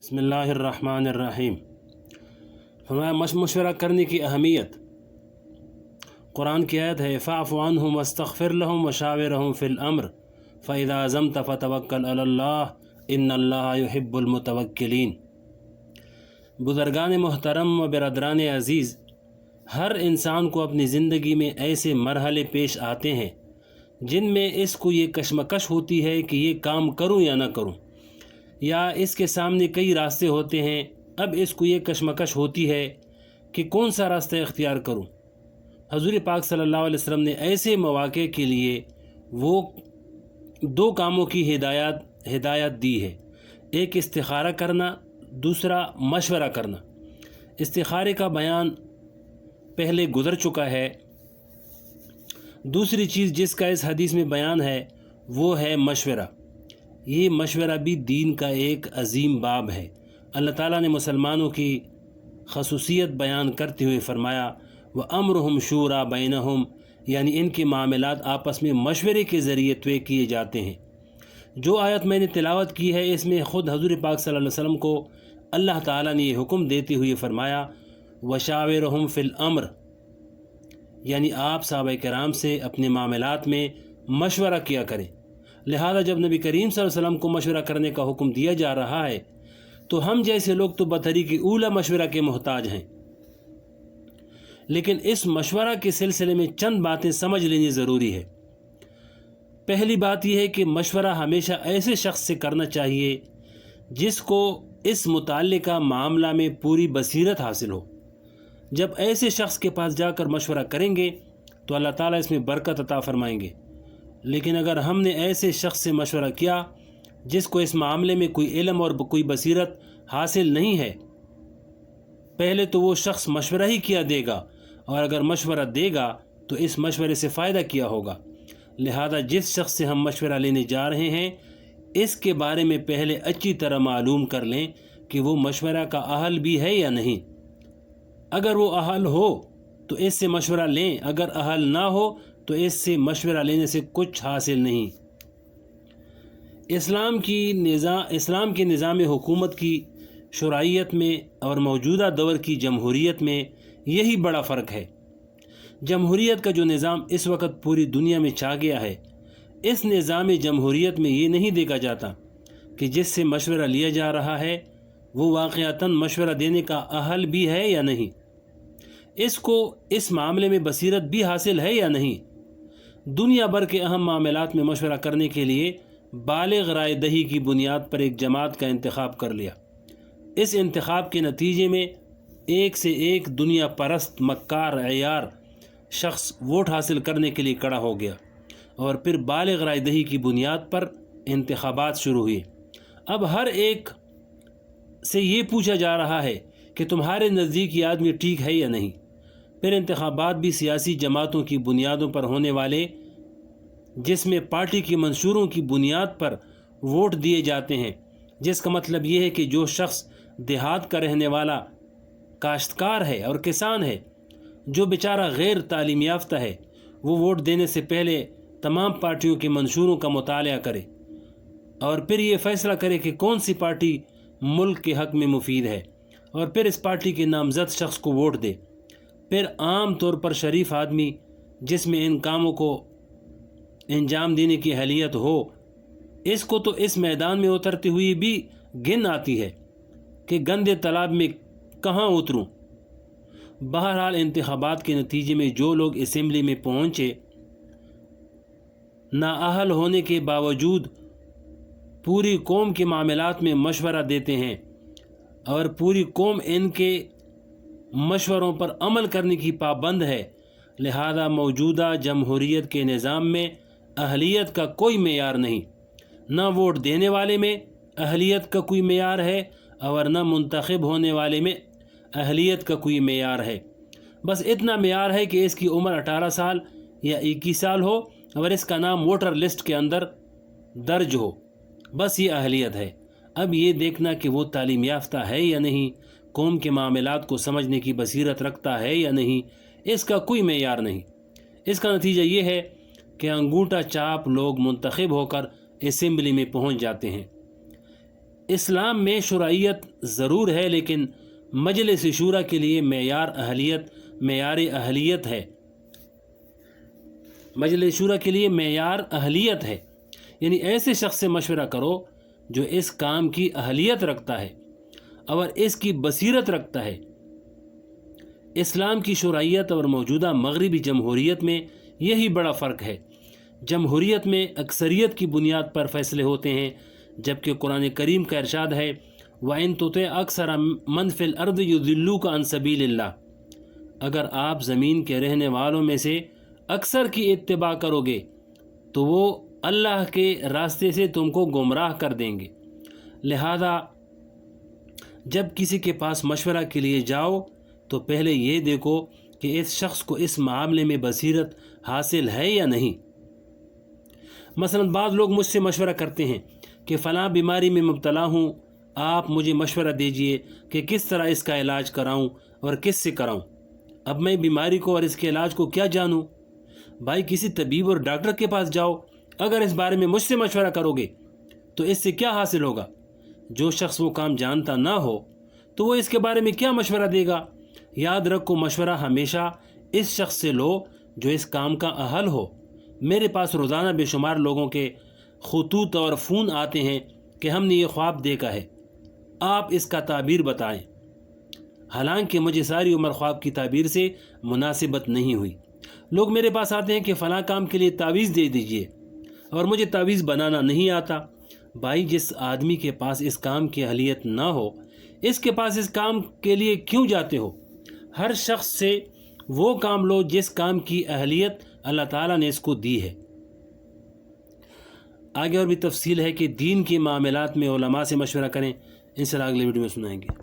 बिस्मिल्लाहिर्रहमानिर्रहीम। फरमाया मशवरा करने की अहमियत। कुरान की आयत है फ़अफ़ु अन्हुम वस्तग़फ़िर लहुम वशाविरहुम फ़िल अम्र फ़इज़ा अज़म्त फ़तवक्कल अलल्लाह इन्नल्लाह युहिब्बुल मुतवक्किलीन। बुज़ुर्गान मोहतरम व बिरादरान अज़ीज़, हर इंसान को अपनी ज़िंदगी में ऐसे मरहले पेश आते हैं जिनमें इसको ये कशमकश होती है कि ये काम करूं या ना करूं, या इसके सामने कई रास्ते होते हैं। अब इसको ये कशमकश होती है कि कौन सा रास्ता इख्तियार करूं। हज़ूर पाक सल्लल्लाहु अलैहि वसल्लम ने ऐसे मौक़े के लिए वो दो कामों की हिदायत दी है। एक इस्तिखारा करना, दूसरा मशवरा करना। इस्तिखारे का बयान पहले गुज़र चुका है। दूसरी चीज़ जिसका इस हदीस में बयान है वो है मशवरा। ये मशवरा भी दीन का एक अजीम बाब है। अल्लाह ताला ने मुसलमानों की खसूसियत बयान करते हुए फरमाया व अम्रुहुम शूरा बैनहुम, यानी इनके मामलात आपस में मशवरे के ज़रिए तय किए जाते हैं। जो आयत मैंने तिलावत की है इसमें ख़ुद हज़ूर पाक सल्लल्लाहु अलैहि वसल्लम को अल्लाह ताला ने ये हुक्म देते हुए फरमाया वशाविरहुम फ़िल अम्र, यानी आप सहाबा किराम से अपने मामलात में मशवरा किया करें। लिहाजा जब नबी करीम सल्लल्लाहु अलैहि वसल्लम को मशवरा करने का हुक्म दिया जा रहा है तो हम जैसे लोग तो बतरीक़ ऊला मशवरा के मोहताज हैं। लेकिन इस मशवरा के सिलसिले में चंद बातें समझ लेनी ज़रूरी है। पहली बात यह है कि मशवरा हमेशा ऐसे शख्स से करना चाहिए जिसको इस मुताल्लिका मामला में पूरी बसीरत हासिल हो। जब ऐसे शख्स के पास जाकर मशवरा करेंगे तो अल्लाह ताला इसमें बरकत अता फरमाएंगे। लेकिन अगर हमने ऐसे शख्स से मशवरा किया जिसको इस मामले में कोई इल्म और कोई बसीरत हासिल नहीं है, पहले तो वो शख्स मशवरा ही किया देगा, और अगर मशवरा देगा तो इस मशवरे से फ़ायदा किया होगा। लिहाजा जिस शख्स से हम मशवरा लेने जा रहे हैं इसके बारे में पहले अच्छी तरह मालूम कर लें कि वो मशवरा का अहल भी है या नहीं। अगर वो अहल हो तो इससे मशवरा लें, अगर अहल ना हो तो इससे मशवरा लेने से कुछ हासिल नहीं। इस्लाम के निज़ाम हुकूमत की शुराइयत में और मौजूदा दौर की जमहूरियत में यही बड़ा फ़र्क है। जमहूरियत का जो निज़ाम इस वक्त पूरी दुनिया में छा गया है, इस निज़ाम जमहूरियत में ये नहीं देखा जाता कि जिससे मशवरा लिया जा रहा है वो वाक़यातन मशवरा देने का अहल भी है या नहीं, इसको इस मामले में बसीरत भी हासिल है या नहीं। दुनिया भर के अहम मामलात में मशवरा करने के लिए बालिग़ राय दही की बुनियाद पर एक जमात का इंतखाब कर लिया। इस इंतखाब के नतीजे में एक से एक दुनिया परस्त मक्कार अयार शख्स वोट हासिल करने के लिए खड़ा हो गया, और फिर बालिग़ राय दही की बुनियाद पर इंतखाबात शुरू हुए। अब हर एक से ये पूछा जा रहा है कि तुम्हारे नज़दीक ये आदमी ठीक है या नहीं। फिर इंतखाबात भी सियासी जमातों की बुनियादों पर होने वाले, जिसमें पार्टी की मंशूरों की बुनियाद पर वोट दिए जाते हैं, जिसका मतलब ये है कि जो शख्स देहात का रहने वाला काश्तकार है और किसान है, जो बेचारा गैर तालीम याफ्ता है, वो वोट देने से पहले तमाम पार्टियों के मंशूरों का मुताला करे और फिर ये फ़ैसला करे कि कौन सी पार्टी मुल्क के हक़ में मुफीद है, और फिर इस पार्टी के नामज़द शख्स को वोट दे। फिर आम तौर पर शरीफ आदमी जिसमें इन कामों को अंजाम देने की अहलियत हो, इसको तो इस मैदान में उतरते हुए भी गिन आती है कि गंदे तालाब में कहाँ उतरूं। बहरहाल इंतखाबात के नतीजे में जो लोग असेंबली में पहुँचे, नाअहल होने के बावजूद पूरी कौम के मामलात में मशवरा देते हैं और पूरी कौम इनके मशवरों पर अमल करने की पाबंद है। लिहाजा मौजूदा जमहूरियत के निज़ाम में अहलियत का कोई मेयार नहीं, न वोट देने वाले में अहलियत का कोई मेयार है और न मुंतखब होने वाले में अहलियत का कोई मेयार है। बस इतना मेयार है कि इसकी उम्र 18 साल या 21 साल हो और इसका नाम वोटर लिस्ट के अंदर दर्ज हो, बस ये अहलियत है। अब ये देखना कि वो तालीम याफ्ता है या नहीं, कौम के मामलात को समझने की बसीरत रखता है या नहीं, इसका कोई मेयार नहीं। इसका नतीजा ये है कि अंगूठा चाप लोग मुंतखब होकर असेंबली में पहुंच जाते हैं। اسلام میں شرعیت ضرور ہے، لیکن مجلس شورا کے لیے معیار اہلیت ہے۔ مجلس شورا کے لیے معیار اہلیت ہے، یعنی ایسے شخص سے مشورہ کرو جو اس کام کی اہلیت رکھتا ہے اور اس کی بصیرت رکھتا ہے۔ اسلام کی شرعیت اور موجودہ مغربی جمہوریت میں یہی بڑا فرق ہے۔ جمہوریت میں اکثریت کی بنیاد پر فیصلے ہوتے ہیں، جبکہ قرآن کریم کا ارشاد ہے وَإِن تُطِعْ أَكْثَرَ مَنْ فِي الْأَرْضِ يُضِلُّوكَ عَنْ سَبِيلِ اللَّهِ، اگر آپ زمین کے رہنے والوں میں سے اکثر کی اتباع کرو گے تو وہ اللہ کے راستے سے تم کو گمراہ کر دیں گے۔ لہذا جب کسی کے پاس مشورہ کے لیے جاؤ تو پہلے یہ دیکھو کہ اس شخص کو اس معاملے میں بصیرت حاصل ہے یا نہیں۔ مثلا بعض لوگ مجھ سے مشورہ کرتے ہیں کہ فلاں بیماری میں مبتلا ہوں، آپ مجھے مشورہ دیجئے کہ کس طرح اس کا علاج کراؤں اور کس سے کراؤں۔ اب میں بیماری کو اور اس کے علاج کو کیا جانوں؟ بھائی کسی طبیب اور ڈاکٹر کے پاس جاؤ، اگر اس بارے میں مجھ سے مشورہ کرو گے تو اس سے کیا حاصل ہوگا؟ جو شخص وہ کام جانتا نہ ہو تو وہ اس کے بارے میں کیا مشورہ دے گا؟ یاد رکھو، مشورہ ہمیشہ اس شخص سے لو جو اس کام کا اہل ہو۔ میرے پاس روزانہ بے شمار لوگوں کے خطوط اور فون آتے ہیں کہ ہم نے یہ خواب دیکھا ہے، آپ اس کا تعبیر بتائیں۔ حالانکہ مجھے ساری عمر خواب کی تعبیر سے مناسبت نہیں ہوئی۔ لوگ میرے پاس آتے ہیں کہ فلاں کام کے لیے تعویذ دے دیجئے، اور مجھے تعویذ بنانا نہیں آتا۔ بھائی جس آدمی کے پاس اس کام کی اہلیت نہ ہو، اس کے پاس اس کام کے لیے کیوں جاتے ہو؟ ہر شخص سے وہ کام لو جس کام کی اہلیت اللہ تعالیٰ نے اس کو دی ہے۔ آگے اور بھی تفصیل ہے کہ دین کے معاملات میں علماء سے مشورہ کریں، انشاءاللہ اگلے ویڈیو میں سنائیں گے۔